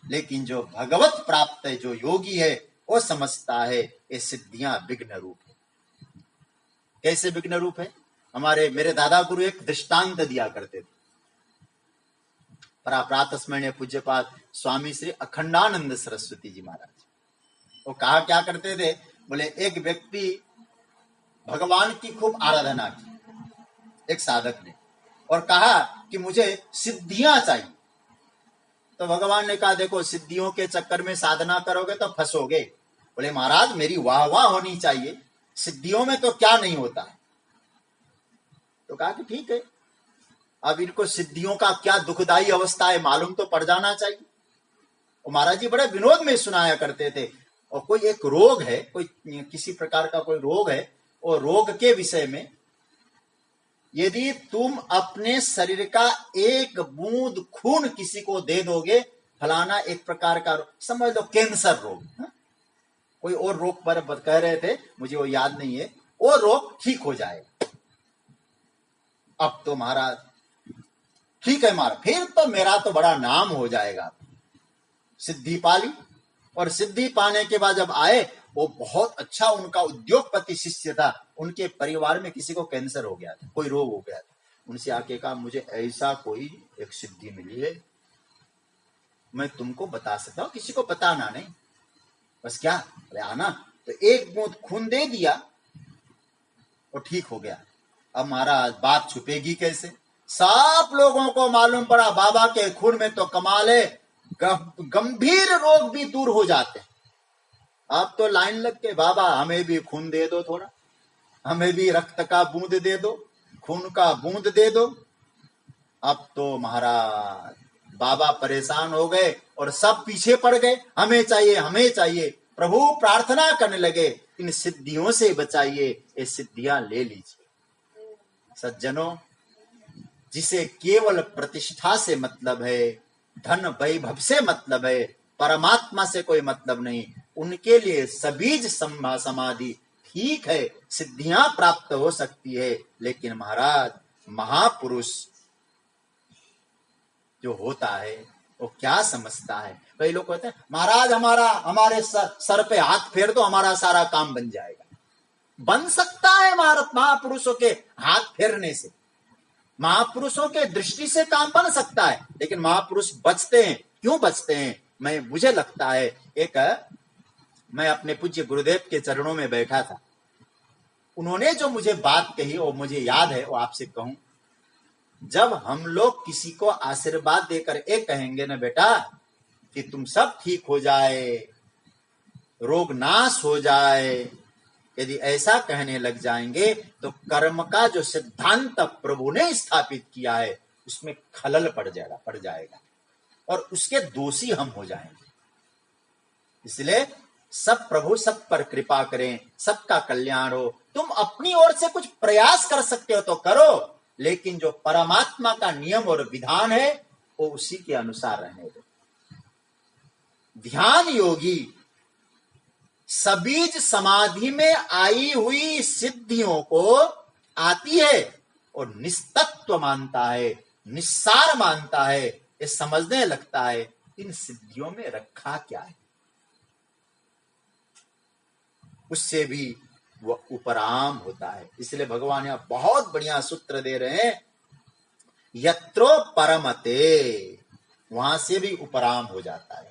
A: लेकिन जो भगवत प्राप्त है, जो योगी है, वो समझता है ये सिद्धियां विघ्न रूप है। कैसे विघ्न रूप है? मेरे दादा गुरु एक दृष्टांत दिया करते थे। प्रातः स्मरणीय पूज्यपाद स्वामी श्री अखंडानंद सरस्वती जी महाराज, वो कहा क्या करते थे, बोले एक व्यक्ति भगवान की खूब आराधना की, एक साधक ने, और कहा कि मुझे सिद्धियां चाहिए। तो भगवान ने कहा देखो सिद्धियों के चक्कर में साधना करोगे तो फंसोगे। बोले महाराज मेरी वाह वाह होनी चाहिए, सिद्धियों में तो क्या नहीं होता है। तो कहा कि ठीक है, अब इनको सिद्धियों का क्या दुखदाई अवस्था है मालूम तो पड़ जाना चाहिए। और महाराज जी बड़े विनोद में सुनाया करते थे, और कोई एक रोग है, कोई किसी प्रकार का कोई रोग है, और रोग के विषय में यदि तुम अपने शरीर का एक बूंद खून किसी को दे दोगे, फलाना एक प्रकार का समझ लो कैंसर रोग, कोई और रोग पर कह रहे थे, मुझे वो याद नहीं है, वो रोग ठीक हो जाएगा। अब तो महाराज ठीक है महाराज, फिर तो मेरा तो बड़ा नाम हो जाएगा। सिद्धि पाली, और सिद्धि पाने के बाद जब आए, वो बहुत अच्छा उनका उद्योगपति शिष्य था, उनके परिवार में किसी को कैंसर हो गया था, कोई रोग हो गया था। उनसे आके कहा मुझे ऐसा कोई एक सिद्धि मिली है, मैं तुमको बता सकता हूं, किसी को बताना नहीं, बस क्या अरे आना। तो एक बूंद खून दे दिया और ठीक हो गया। अब महाराज बात छुपेगी कैसे, सब लोगों को मालूम पड़ा बाबा के खून में तो कमाल है, गंभीर रोग भी दूर हो जाते हैं। अब तो लाइन लग के बाबा हमें भी खून दे दो, थोड़ा हमें भी रक्त का बूंद दे दो, खून का बूंद दे दो। अब तो महाराज बाबा परेशान हो गए और सब पीछे पड़ गए, हमें चाहिए हमें चाहिए। प्रभु प्रार्थना करने लगे, इन सिद्धियों से बचाइए, ये सिद्धियां ले लीजिए। सज्जनों, जिसे केवल प्रतिष्ठा से मतलब है, धन वैभव से मतलब है, परमात्मा से कोई मतलब नहीं, उनके लिए सबीज समाधि ठीक है, सिद्धियां प्राप्त हो सकती है। लेकिन महाराज महापुरुष जो होता है वो क्या समझता है। कई लोग कहते हैं महाराज हमारे सर पे हाथ फेर दो, हमारा सारा काम बन जाएगा। बन सकता है महापुरुषों के हाथ फेरने से, महापुरुषों के दृष्टि से काम बन सकता है, लेकिन महापुरुष बचते हैं। क्यों बचते हैं? मुझे लगता है, मैं अपने पूज्य गुरुदेव के चरणों में बैठा था, उन्होंने जो मुझे बात कही वो मुझे याद है, वो आपसे कहूं। जब हम लोग किसी को आशीर्वाद देकर एक कहेंगे ना बेटा कि तुम सब ठीक हो जाए, रोग नाश हो जाए, यदि ऐसा कहने लग जाएंगे तो कर्म का जो सिद्धांत प्रभु ने स्थापित किया है उसमें खलल पड़ जाएगा और उसके दोषी हम हो जाएंगे। इसलिए सब प्रभु सब पर कृपा करें, सबका कल्याण हो। तुम अपनी ओर से कुछ प्रयास कर सकते हो तो करो, लेकिन जो परमात्मा का नियम और विधान है वो उसी के अनुसार रहने दो। ध्यान योगी सबीज समाधि में आई हुई सिद्धियों को आती है और निस्तत्व मानता है, निस्सार मानता है, ये समझने लगता है इन सिद्धियों में रखा क्या है, उससे भी वह उपराम होता है। इसलिए भगवान यहां बहुत बढ़िया सूत्र दे रहे हैं, यत्रो परमते, वहां से भी उपराम हो जाता है।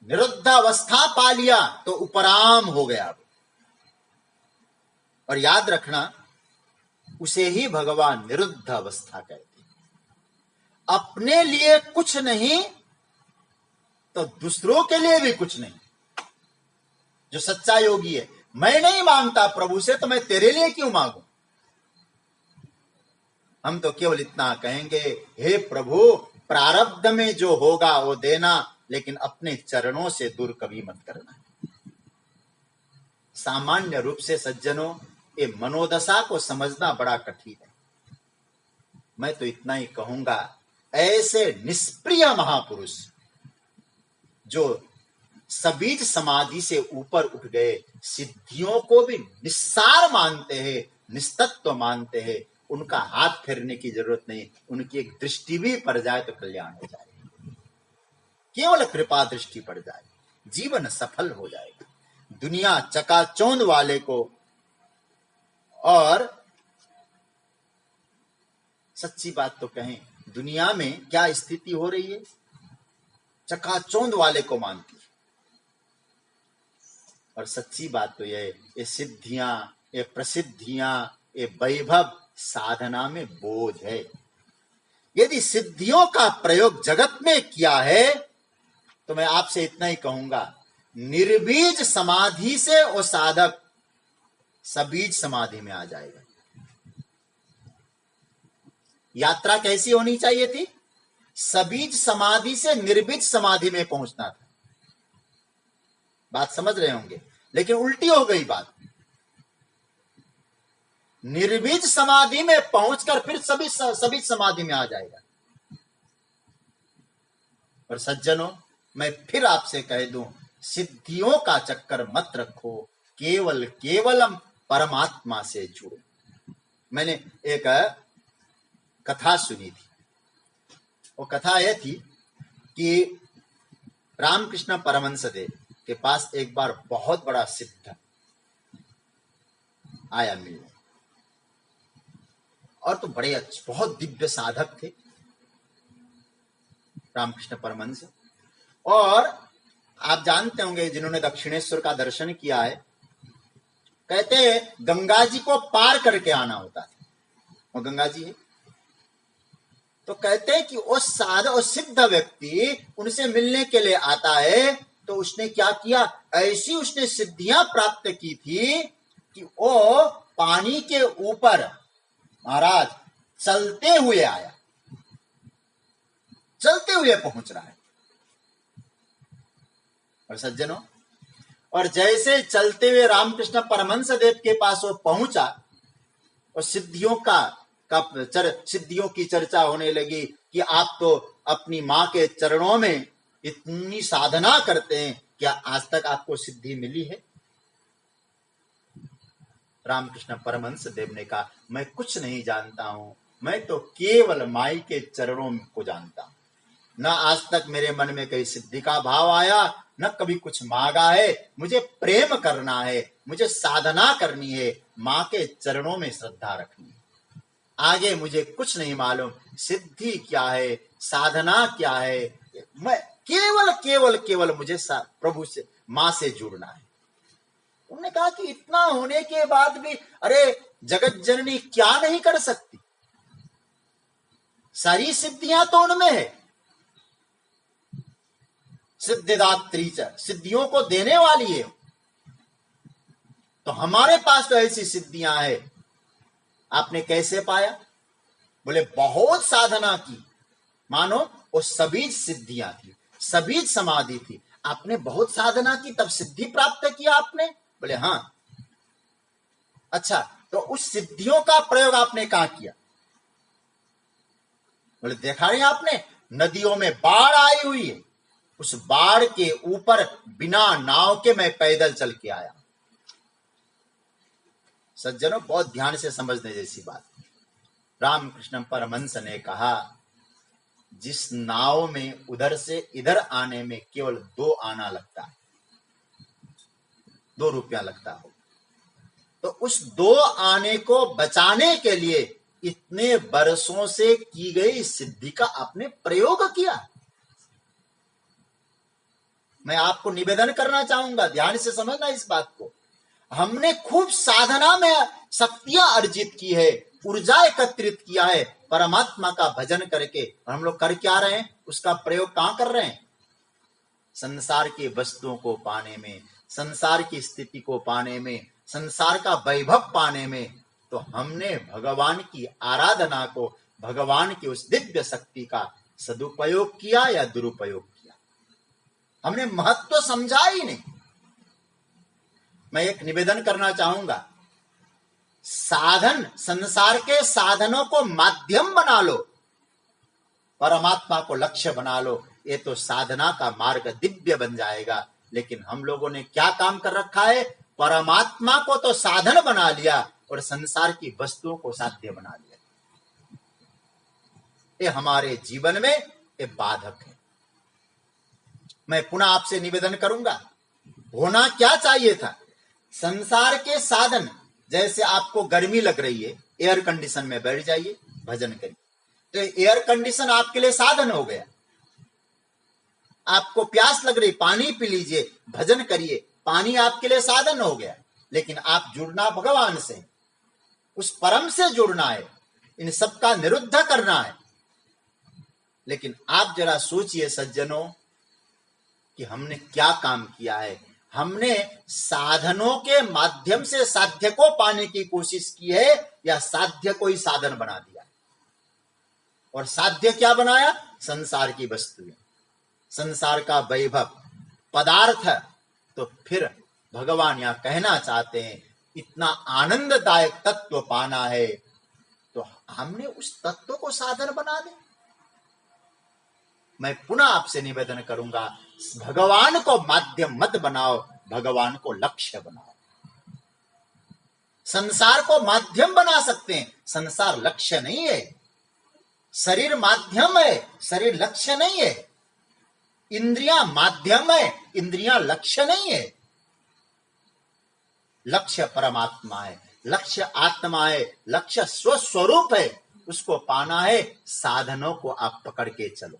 A: निरुद्ध अवस्था पा लिया तो उपराम हो गया। और याद रखना, उसे ही भगवान निरुद्ध अवस्था कहते हैं। अपने लिए कुछ नहीं तो दूसरों के लिए भी कुछ नहीं। जो सच्चा योगी है, मैं नहीं मांगता प्रभु से तो मैं तेरे लिए क्यों मांगू। हम तो केवल इतना कहेंगे, हे प्रभु प्रारब्ध में जो होगा वो देना, लेकिन अपने चरणों से दूर कभी मत करना। सामान्य रूप से सज्जनों, ये मनोदशा को समझना बड़ा कठिन है। मैं तो इतना ही कहूंगा, ऐसे निष्प्रिय महापुरुष जो सबीज समाधि से ऊपर उठ गए, सिद्धियों को भी निस्सार मानते हैं, निस्तत्व मानते हैं, उनका हाथ फेरने की जरूरत नहीं। उनकी एक दृष्टि भी पड़ जाए तो कल्याण हो जाए, केवल कृपा दृष्टि पड़ जाए, जीवन सफल हो जाएगा। दुनिया चकाचौंध वाले को, और सच्ची बात तो कहें, दुनिया में क्या स्थिति हो रही है, चकाचौंध वाले को मानती है। और सच्ची बात तो यह है, ये सिद्धियां, ये प्रसिद्धियां, ये वैभव साधना में बोझ है। यदि सिद्धियों का प्रयोग जगत में किया है तो मैं आपसे इतना ही कहूंगा, निर्बीज समाधि से वो साधक सबीज समाधि में आ जाएगा। यात्रा कैसी होनी चाहिए थी? सबीज समाधि से निर्बीज समाधि में पहुंचना था। बात समझ रहे होंगे, लेकिन उल्टी हो गई बात। निर्बीज समाधि में पहुंचकर फिर सभी समाधि में आ जाएगा। और सज्जनों, मैं फिर आपसे कह दूं, सिद्धियों का चक्कर मत रखो, केवलम परमात्मा से जुड़ो। मैंने एक कथा सुनी थी। वो कथा यह थी कि रामकृष्ण परमहंस देव के पास एक बार बहुत बड़ा सिद्ध आया मिलने, और तो बड़े अच्छे बहुत दिव्य साधक थे रामकृष्ण परमहंस। और आप जानते होंगे, जिन्होंने दक्षिणेश्वर का दर्शन किया है, कहते हैं गंगा जी को पार करके आना होता है। वो गंगा जी है, तो कहते हैं कि वो सिद्ध व्यक्ति उनसे मिलने के लिए आता है। तो उसने क्या किया, ऐसी उसने सिद्धियां प्राप्त की थी कि वो पानी के ऊपर महाराज चलते हुए आया, चलते हुए पहुंच रहा है। और सज्जनों, और जैसे चलते हुए रामकृष्ण परमहंस देव के पास वो पहुंचा, और सिद्धियों की चर्चा होने लगी कि आप तो अपनी मां के चरणों में इतनी साधना करते हैं, क्या आज तक आपको सिद्धि मिली है? रामकृष्ण परमहंस देव ने कहा, मैं कुछ नहीं जानता हूं, मैं तो केवल माई के चरणों को जानता हूं। न आज तक मेरे मन में कहीं सिद्धि का भाव आया, न कभी कुछ मांगा है। मुझे प्रेम करना है, मुझे साधना करनी है, मां के चरणों में श्रद्धा रखनी है। आगे मुझे कुछ नहीं मालूम, सिद्धि क्या है, साधना क्या है। मैं केवल मुझे प्रभु से, मां से जुड़ना है। उन्होंने कहा कि इतना होने के बाद भी, अरे जगत जननी क्या नहीं कर सकती? सारी सिद्धियां तो उनमें है। सिद्धिदात्री च, सिद्धियों को देने वाली है। तो हमारे पास तो ऐसी सिद्धियां है। आपने कैसे पाया? बोले बहुत साधना की। मानो वो सभी सिद्धियां थी, सभी समाधि थी। आपने बहुत साधना की तब सिद्धि प्राप्त किया आपने? बोले हाँ। अच्छा, तो उस सिद्धियों का प्रयोग आपने कहां किया? बोले देखा नहीं आपने, नदियों में बाढ़ आई हुई है, उस बाढ़ के ऊपर बिना नाव के मैं पैदल चल के आया। सज्जनों, बहुत ध्यान से समझने जैसी बात। रामकृष्ण परमहंस ने कहा, जिस नाव में उधर से इधर आने में केवल 2 आना लगता है, 2 रुपया लगता हो, तो उस 2 आने को बचाने के लिए इतने बरसों से की गई सिद्धि का आपने प्रयोग किया। मैं आपको निवेदन करना चाहूंगा, ध्यान से समझना इस बात को। हमने खूब साधना में शक्तियां अर्जित की है, ऊर्जा एकत्रित किया है परमात्मा का भजन करके। और हम लोग कर क्या रहे हैं? उसका प्रयोग कहां कर रहे हैं? संसार की वस्तुओं को पाने में, संसार की स्थिति को पाने में, संसार का वैभव पाने में। तो हमने भगवान की आराधना को, भगवान की उस दिव्य शक्ति का सदुपयोग किया या दुरुपयोग किया? हमने महत्व समझा ही नहीं। मैं एक निवेदन करना चाहूंगा, साधन, संसार के साधनों को माध्यम बना लो, परमात्मा को लक्ष्य बना लो, ये तो साधना का मार्ग दिव्य बन जाएगा। लेकिन हम लोगों ने क्या काम कर रखा है? परमात्मा को तो साधन बना लिया और संसार की वस्तुओं को साध्य बना लिया। ये हमारे जीवन में ये बाधक है। मैं पुनः आपसे निवेदन करूंगा, होना क्या चाहिए था? संसार के साधन, जैसे आपको गर्मी लग रही है, एयर कंडीशन में बैठ जाइए, भजन करिए, तो एयर कंडीशन आपके लिए साधन हो गया। आपको प्यास लग रही, पानी पी लीजिए, भजन करिए, पानी आपके लिए साधन हो गया। लेकिन आप जुड़ना भगवान से, उस परम से जुड़ना है, इन सब का निरुद्ध करना है। लेकिन आप जरा सोचिए सज्जनों कि हमने क्या काम किया है। हमने साधनों के माध्यम से साध्य को पाने की कोशिश की है या साध्य को ही साधन बना दिया? और साध्य क्या बनाया? संसार की वस्तुएं, संसार का वैभव, पदार्थ। तो फिर भगवान यहां कहना चाहते हैं, इतना आनंददायक तत्व पाना है तो हमने उस तत्व को साधन बना दे। मैं पुनः आपसे निवेदन करूंगा, भगवान को माध्यम मत बनाओ, भगवान को लक्ष्य बनाओ। संसार को माध्यम बना सकते हैं, संसार लक्ष्य नहीं है। शरीर माध्यम है, शरीर लक्ष्य नहीं है। इंद्रियां माध्यम है, इंद्रियां लक्ष्य नहीं है। लक्ष्य परमात्मा है, लक्ष्य आत्मा है, लक्ष्य स्वस्वरूप है। उसको पाना है, साधनों को आप पकड़ के चलो,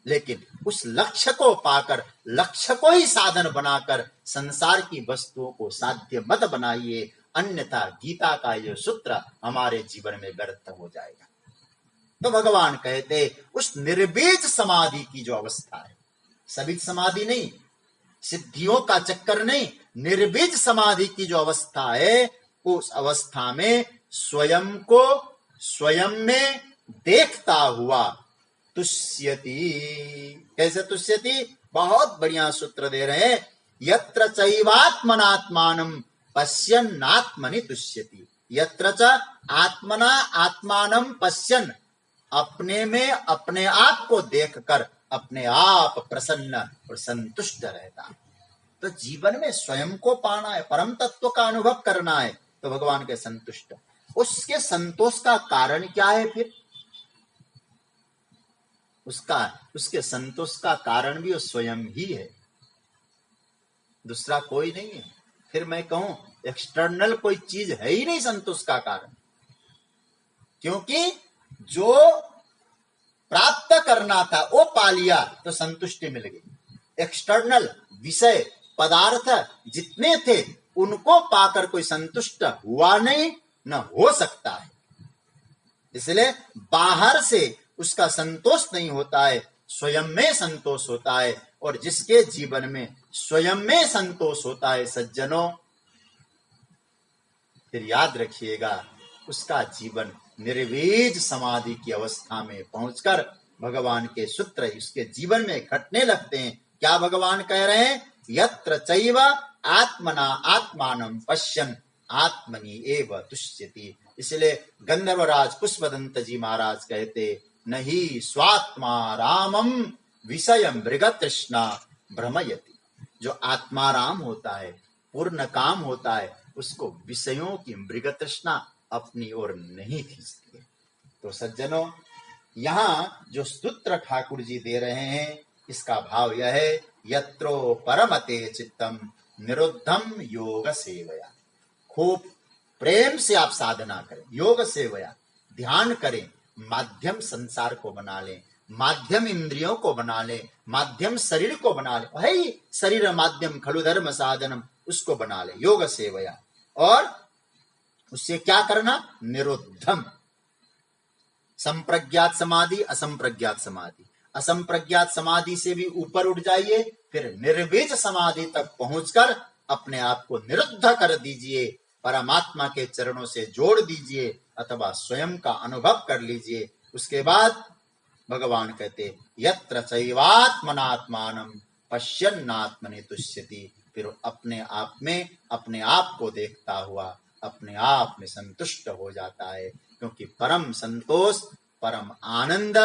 A: लेकिन उस लक्ष्य को पाकर लक्ष्य को ही साधन बनाकर संसार की वस्तुओं को साध्य मत बनाइए, अन्यथा गीता का यह सूत्र हमारे जीवन में व्यर्थ हो जाएगा। तो भगवान कहते उस निर्बीज समाधि की जो अवस्था है, सबीज समाधि नहीं, सिद्धियों का चक्कर नहीं, निर्बीज समाधि की जो अवस्था है, उस अवस्था में स्वयं को स्वयं में देखता हुआ तुष्यति। कैसे तुष्यति? बहुत बढ़िया सूत्र दे रहे हैं, यत्र चैवात्मनात्मानं पश्यन्नात्मनि तुष्यति। यत्र च आत्मना आत्मानं पश्यन्, अपने में अपने आप को देखकर अपने आप प्रसन्न और संतुष्ट रहता है। तो जीवन में स्वयं को पाना है, परम तत्व का अनुभव करना है, तो भगवान के संतुष्ट। उसके संतोष का कारण क्या है? फिर उसके संतोष का कारण भी वो स्वयं ही है, दूसरा कोई नहीं है। फिर मैं कहूं एक्सटर्नल कोई चीज है ही नहीं संतोष का कारण, क्योंकि जो प्राप्त करना था वो पा लिया तो संतुष्टि मिल गई। एक्सटर्नल विषय पदार्थ जितने थे उनको पाकर कोई संतुष्ट हुआ नहीं, न हो सकता है। इसलिए बाहर से उसका संतोष नहीं होता है, स्वयं में संतोष होता है। और जिसके जीवन में स्वयं में संतोष होता है सज्जनों, फिर याद रखिएगा उसका जीवन निर्वीज समाधि की अवस्था में पहुंचकर भगवान के सूत्र उसके जीवन में घटने लगते हैं। क्या भगवान कह रहे हैं? यत्र चैव आत्मना आत्मानं पश्यन् आत्मनि एव तुष्यति। इसलिए गंधर्वराज पुष्पदंत जी महाराज कहते, नहीं स्वात्मा रामम विषय मृग तृष्णा भ्रमयति। जो आत्मा राम होता है, पूर्ण काम होता है, उसको विषयों की मृग तृष्णा अपनी ओर नहीं खींचती है। तो सज्जनों, यहाँ जो सूत्र ठाकुर जी दे रहे हैं, इसका भाव यह है, यत्रो परमते चित्तम निरुद्धम योग सेवया। खूब प्रेम से आप साधना करें, योग सेवया, ध्यान करें, माध्यम संसार को बना लें, माध्यम इंद्रियों को बना लें, माध्यम शरीर को बना लें। है शरीर माध्यम खलु धर्म साधनम, उसको बना लें योग सेवया। और उससे क्या करना? निरुद्धम, संप्रज्ञात समाधि, असंप्रज्ञात समाधि, असंप्रज्ञात समाधि से भी ऊपर उठ जाइए, फिर निर्बीज समाधि तक पहुंचकर अपने आप को निरुद्ध कर दीजिए, परमात्मा के चरणों से जोड़ दीजिए, अथवा स्वयं का अनुभव कर लीजिए। उसके बाद भगवान कहते, यत्र चैवात्मनात्मानं पश्यन्नात्मनि तुष्यति। फिर अपने आप में अपने आप को देखता हुआ अपने आप में संतुष्ट हो जाता है, क्योंकि परम संतोष, परम आनंद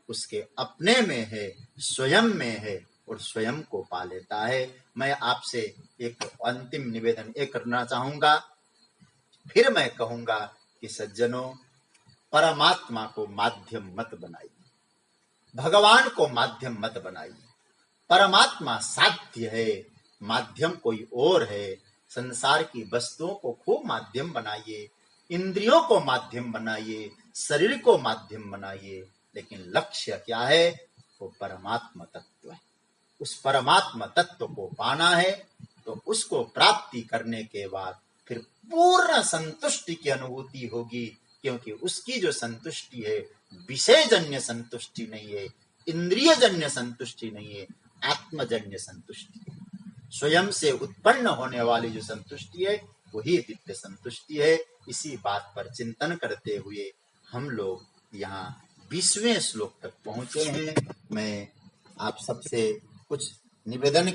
A: उसके अपने में है, स्वयं में है, और स्वयं को पा लेता है। मैं आपसे एक अंतिम निवेदन एक करना चाहूंगा, फिर मैं कहूंगा कि सज्जनों, परमात्मा को माध्यम मत बनाइए, भगवान को माध्यम मत बनाइए। परमात्मा साध्य है, माध्यम कोई और है। संसार की वस्तुओं को खूब माध्यम बनाइए, इंद्रियों को माध्यम बनाइए, शरीर को माध्यम बनाइए, लेकिन लक्ष्य क्या है? वो परमात्मा तत्व है। उस परमात्मा तत्व को पाना है, तो उसको प्राप्ति करने के बाद फिर पूर्ण संतुष्टि की अनुभूति होगी, क्योंकि उसकी जो संतुष्टि है विषयजन्य संतुष्टि नहीं है, इंद्रियजन्य संतुष्टि नहीं है, आत्मजन्य संतुष्टि है। स्वयं से उत्पन्न होने वाली जो संतुष्टि है वही दिव्य संतुष्टि है। इसी बात पर चिंतन करते हुए हम लोग यहाँ 20वें श्लोक तक पहुंचे हैं। मैं आप सबसे कुछ निवेदन